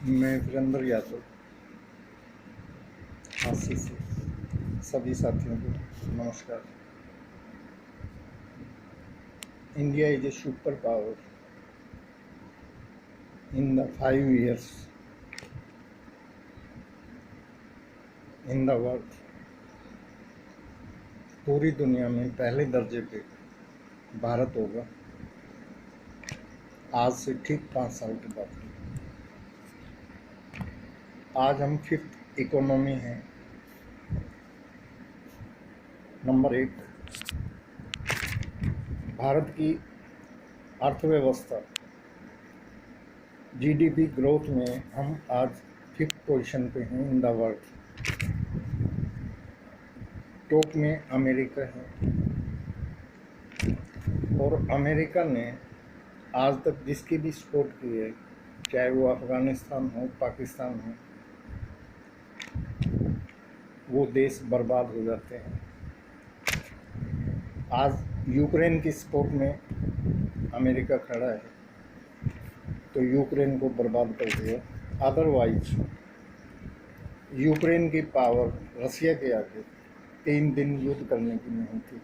मैं वीरेंद्र यादव झांसी से सभी साथियों को नमस्कार। India is a super power in the 5 years in the world. पूरी दुनिया में पहले दर्जे पे भारत होगा आज से ठीक 5 साल के बाद। आज हम 5th इकोनॉमी हैं, नंबर 1। भारत की अर्थव्यवस्था जीडीपी ग्रोथ में हम आज 5th पोजीशन पे हैं इन द वर्ल्ड। टॉप में अमेरिका है और अमेरिका ने आज तक जिसकी भी सपोर्ट की है, चाहे वो अफ़गानिस्तान हो, पाकिस्तान हो, वो देश बर्बाद हो जाते हैं। आज यूक्रेन की सपोर्ट में अमेरिका खड़ा है तो यूक्रेन को बर्बाद कर दिया। अदरवाइज यूक्रेन की पावर रसिया के आगे 3 दिन युद्ध करने की नहीं थी।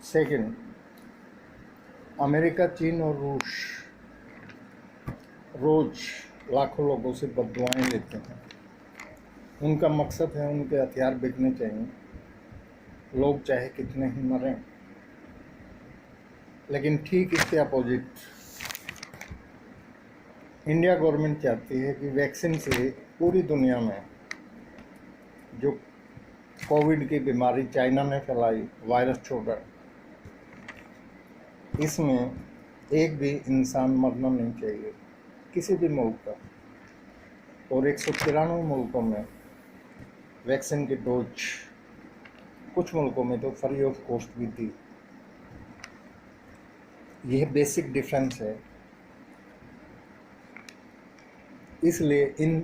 सेकंड, अमेरिका, चीन और रूस रोज लाखों लोगों से बददुआएं लेते हैं। उनका मकसद है उनके हथियार बिकने चाहिए, लोग चाहे कितने ही मरें। लेकिन ठीक इसके अपोजिट इंडिया गवर्नमेंट चाहती है कि वैक्सीन से पूरी दुनिया में जो कोविड की बीमारी चाइना ने फैलाई, वायरस छोड़ा, इसमें एक भी इंसान मरना नहीं चाहिए किसी भी मुल्क का। और 193 मुल्कों में वैक्सीन की डोज, कुछ मुल्कों में तो फ्री ऑफ कॉस्ट भी दी। यह बेसिक डिफरेंस है। इसलिए इन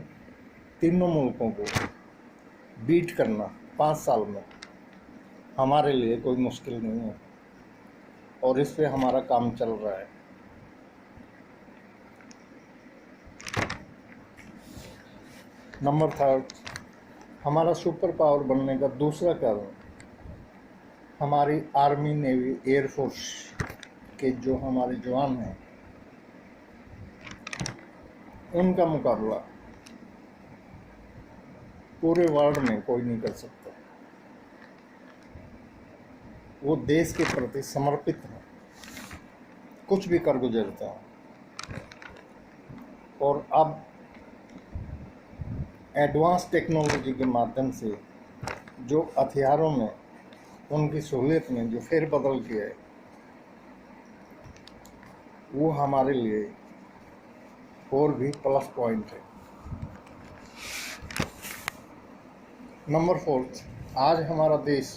तीनों मुल्कों को बीट करना 5 साल में हमारे लिए कोई मुश्किल नहीं है और इस पे हमारा काम चल रहा है। नंबर 3, हमारा सुपर पावर बनने का दूसरा कारण हमारी आर्मी, नेवी, एयरफोर्स के जो हमारे जवान हैं, उनका मुकाबला पूरे वर्ल्ड में कोई नहीं कर सकता। वो देश के प्रति समर्पित हैं, कुछ भी कर गुजरते हैं। और अब एडवांस टेक्नोलॉजी के माध्यम से जो हथियारों में उनकी सहूलियत में जो फेरबदल किया है, वो हमारे लिए और भी प्लस पॉइंट है। नंबर 4, आज हमारा देश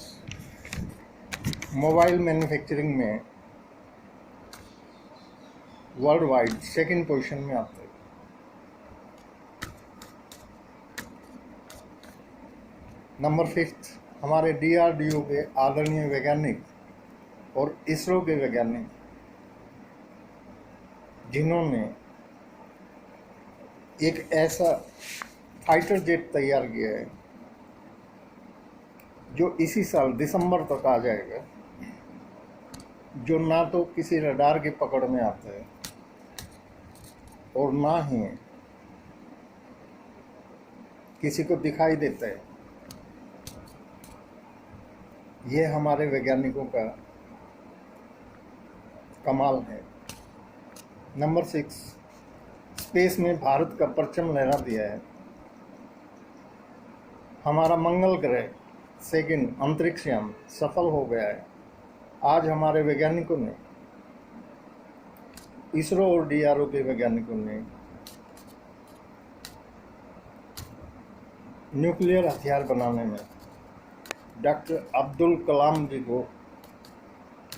मोबाइल मैन्युफैक्चरिंग में वर्ल्ड वाइड 2nd पोजीशन में आता है। नंबर 5, हमारे DRDO के आदरणीय वैज्ञानिक और इसरो के वैज्ञानिक, जिन्होंने एक ऐसा फाइटर जेट तैयार किया है जो इसी साल दिसंबर तक आ जाएगा, जो ना तो किसी रडार की पकड़ में आता है और ना ही किसी को दिखाई देता है। ये हमारे वैज्ञानिकों का कमाल है। नंबर 6, स्पेस में भारत का परचम लहरा दिया है। हमारा मंगल ग्रह 2nd अंतरिक्ष यान सफल हो गया है। आज हमारे वैज्ञानिकों ने, इसरो और DRDO के वैज्ञानिकों ने न्यूक्लियर हथियार बनाने में डॉक्टर अब्दुल कलाम जी को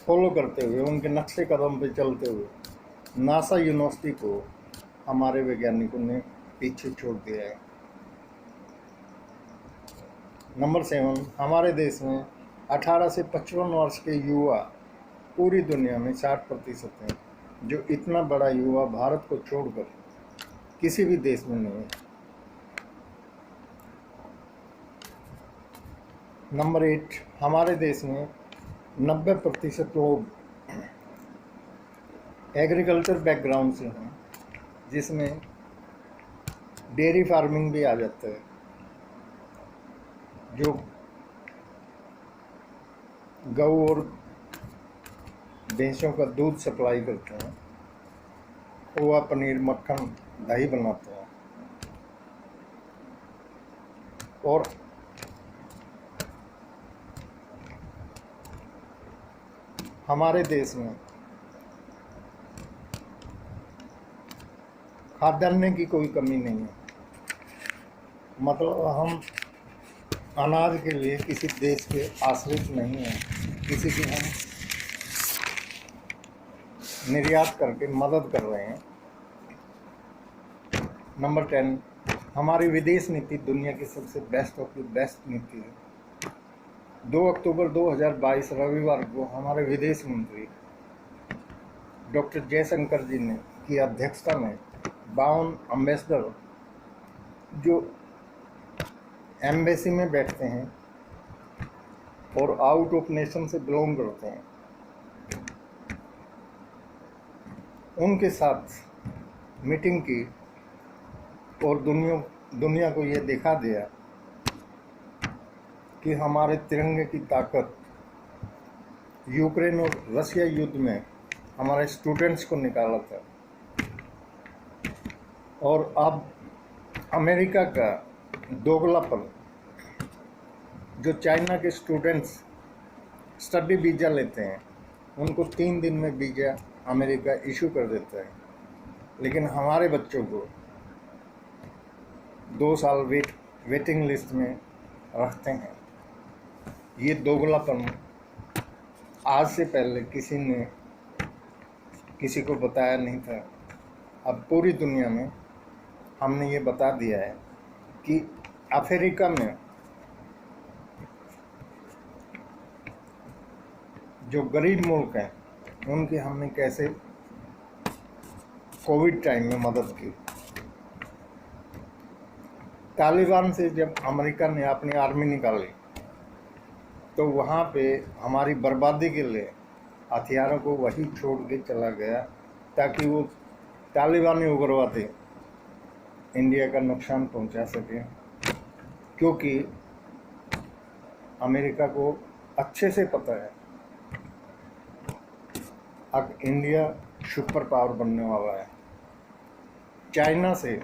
फॉलो करते हुए, उनके नक्शे कदम पे चलते हुए नासा यूनिवर्सिटी को हमारे वैज्ञानिकों ने पीछे छोड़ दिया है। नंबर 7, हमारे देश में 18 से 55 वर्ष के युवा पूरी दुनिया में 60% हैं, जो इतना बड़ा युवा भारत को छोड़कर किसी भी देश में नहीं है। नंबर 8, हमारे देश में 90% लोग एग्रीकल्चर बैकग्राउंड से हैं, जिसमें डेयरी फार्मिंग भी आ जाता है। जो गऊ और भैंसों का दूध सप्लाई करते हैं, खोआ, पनीर, मक्खन, दही बनाते हैं। और हमारे देश में खाद्यान्न की कोई कमी नहीं है। मतलब हम अनाज के लिए किसी देश के आश्रित नहीं हैं, किसी की हम निर्यात करके मदद कर रहे हैं। नंबर 10, हमारी विदेश नीति दुनिया की सबसे बेस्ट ऑफ द बेस्ट नीति है। 2 अक्टूबर 2022 रविवार को हमारे विदेश मंत्री डॉक्टर जयशंकर जी ने की अध्यक्षता में 52 एम्बेसडर जो एम्बेसी में बैठते हैं और आउट ऑफ नेशन से बिलोंग करते हैं, उनके साथ मीटिंग की और दुनिया को ये दिखा दिया कि हमारे तिरंगे की ताकत यूक्रेन और रशिया युद्ध में हमारे स्टूडेंट्स को निकाला था। और अब अमेरिका का दोगलापन, जो चाइना के स्टूडेंट्स स्टडी वीज़ा लेते हैं, उनको 3 दिन में वीज़ा अमेरिका इशू कर देता है, लेकिन हमारे बच्चों को 2 साल वेटिंग लिस्ट में रखते हैं। ये दोगलापन आज से पहले किसी ने किसी को बताया नहीं था। अब पूरी दुनिया में हमने ये बता दिया है कि अफ्रीका में जो गरीब मुल्क हैं, उनकी हमने कैसे कोविड टाइम में मदद की। तालिबान से जब अमेरिका ने अपनी आर्मी निकाली, तो वहाँ पे हमारी बर्बादी के लिए हथियारों को वही छोड़ के चला गया, ताकि वो तालिबानी उग्रवादी इंडिया का नुकसान पहुँचा सके। क्योंकि अमेरिका को अच्छे से पता है अब इंडिया सुपर पावर बनने वाला है। चाइना से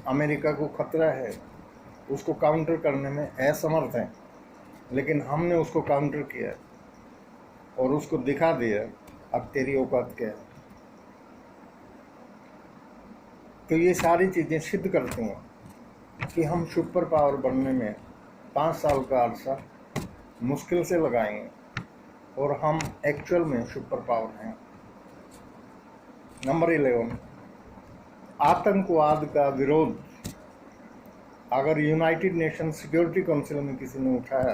अमेरिका को खतरा है, उसको काउंटर करने में असमर्थ है, लेकिन हमने उसको काउंटर किया और उसको दिखा दिया अब तेरी औकात क्या है। तो ये सारी चीज़ें सिद्ध करती हैं कि हम सुपर पावर बनने में 5 साल का अरसा मुश्किल से लगाएंगे और हम एक्चुअल में सुपर पावर हैं। नंबर 11, आतंकवाद का विरोध अगर यूनाइटेड नेशन सिक्योरिटी काउंसिल में किसी ने उठाया,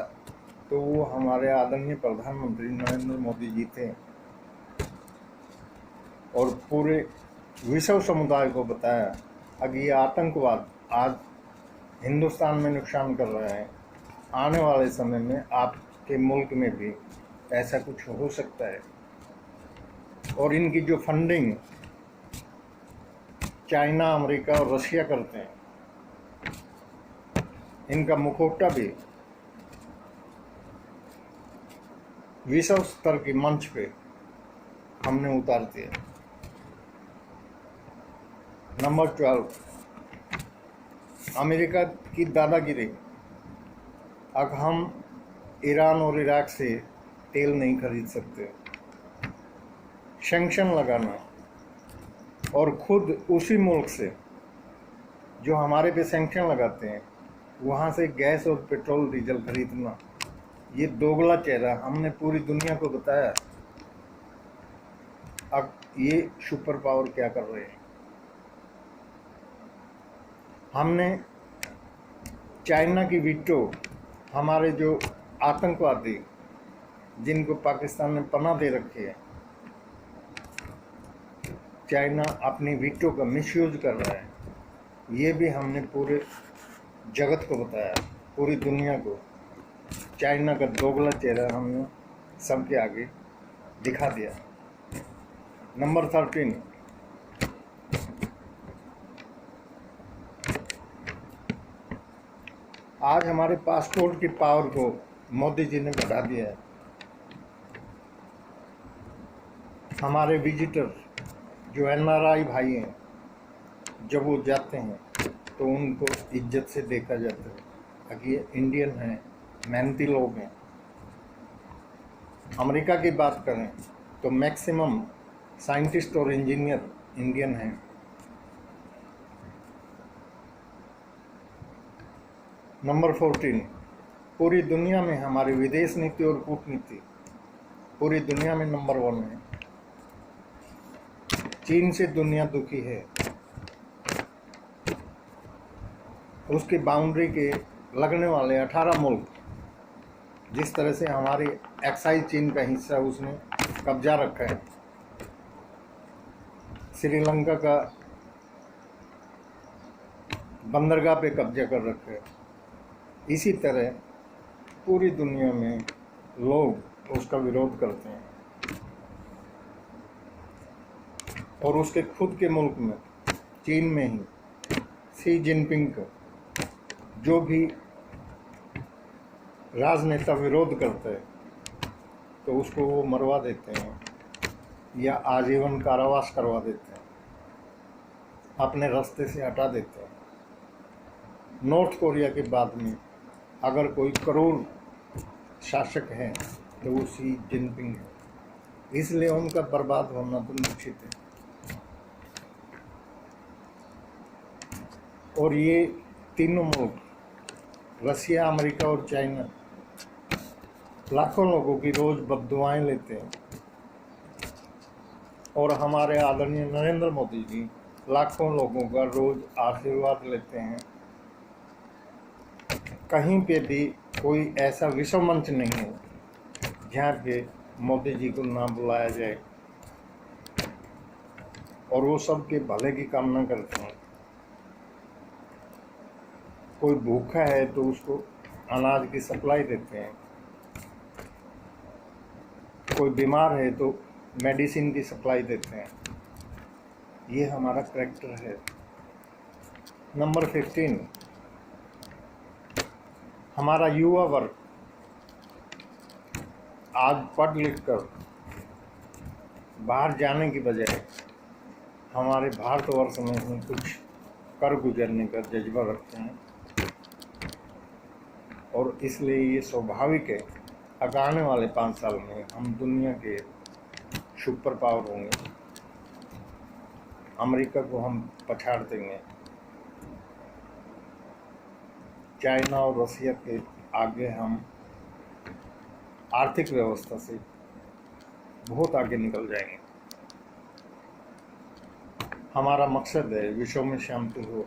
तो वो हमारे आदरणीय प्रधानमंत्री नरेंद्र मोदी जी थे, और पूरे विश्व समुदाय को बताया अगर ये आतंकवाद आज हिंदुस्तान में नुकसान कर रहा है, आने वाले समय में आपके मुल्क में भी ऐसा कुछ हो सकता है। और इनकी जो फंडिंग चाइना, अमेरिका और रशिया करते हैं, इनका मुखौटा भी विश्व स्तर की मंच पे हमने उतार दिया। नंबर 12, अमेरिका की दादागिरी। अब हम ईरान और इराक से तेल नहीं खरीद सकते, सैंक्शन लगाना और खुद उसी मुल्क से जो हमारे पे सैंक्शन लगाते हैं वहाँ से गैस और पेट्रोल डीजल खरीदना, ये दोगला चेहरा हमने पूरी दुनिया को बताया। अब ये सुपर पावर क्या कर रहे हैं। हमने चाइना की वीटो, हमारे जो आतंकवादी जिनको पाकिस्तान ने पनाह दे रखी है। चाइना अपनी वीटो का मिसयूज कर रहा है, ये भी हमने पूरे जगत को बताया, पूरी दुनिया को। चाइना का दोगला चेहरा हमने सबके आगे दिखा दिया। नंबर 13, आज हमारे पासपोर्ट की पावर को मोदी जी ने बढ़ा दिया है। हमारे विजिटर जो NRI भाई हैं, जब वो जाते हैं तो उनको इज्जत से देखा जाता है कि ये इंडियन हैं, मेहनती लोग हैं। अमेरिका की बात करें तो मैक्सिमम साइंटिस्ट और इंजीनियर इंडियन हैं। नंबर 14, पूरी दुनिया में हमारी विदेश नीति और कूटनीति पूरी दुनिया में नंबर 1 है। चीन से दुनिया दुखी है। उसकी बाउंड्री के लगने वाले 18 मुल्क, जिस तरह से हमारी एक्साइज चीन का हिस्सा उसने कब्जा रखा है, श्रीलंका का बंदरगाह पे कब्जा कर रखा है। इसी तरह पूरी दुनिया में लोग उसका विरोध करते हैं और उसके खुद के मुल्क में, चीन में ही, शी जिनपिंग का जो भी राजनेता विरोध करता है तो उसको वो मरवा देते हैं या आजीवन कारावास करवा देते हैं, अपने रास्ते से हटा देते हैं। नॉर्थ कोरिया के बाद में अगर कोई क्रूर शासक है तो वो शी जिनपिंग है, इसलिए उनका बर्बाद होना तो निश्चित है। और ये तीनों मुल्क, रसिया, अमेरिका और चाइना, लाखों लोगों की रोज़ बद्दुआएं लेते हैं और हमारे आदरणीय नरेंद्र मोदी जी लाखों लोगों का रोज़ आशीर्वाद लेते हैं। कहीं पे भी कोई ऐसा विश्व मंच नहीं है जहाँ पे मोदी जी को ना बुलाया जाए और वो सबके भले की कामना करते हैं। कोई भूखा है तो उसको अनाज की सप्लाई देते हैं, कोई बीमार है तो मेडिसिन की सप्लाई देते हैं। ये हमारा करैक्टर है। नंबर 15, हमारा युवा वर्ग आज पढ़ लिख कर बाहर जाने की बजाय हमारे भारतवर्ष में ही कुछ कर गुजरने का जज्बा रखते हैं और इसलिए ये स्वाभाविक है आने वाले 5 साल में हम दुनिया के सुपर पावर होंगे। अमेरिका को हम पछाड़ देंगे। चाइना और रसिया के आगे हम आर्थिक व्यवस्था से बहुत आगे निकल जाएंगे। हमारा मकसद है विश्व में शांति हो,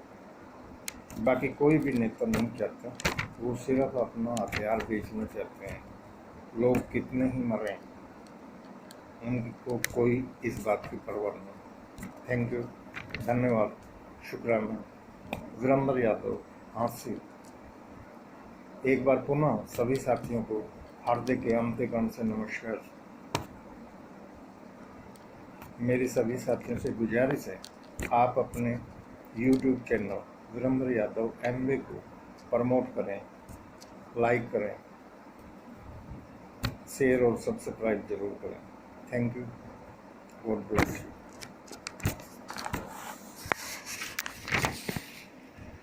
बाकी कोई भी नेता नहीं चाहता, वो सिर्फ अपना हथियार बेचना चाहते हैं। लोग कितने ही मरें, उनको कोई इस बात की परवाह नहीं। थैंक यू, धन्यवाद, शुक्राना। वीरेंद्र यादव, हांसी। एक बार पुनः सभी साथियों को हार्दिक अंतःकरण से नमस्कार। मेरी सभी साथियों से गुजारिश है, आप अपने YouTube channel Virendra Yadav MV को प्रमोट करें, लाइक करें, शेयर और सब्सक्राइब जरूर करें। Thank you, God bless you.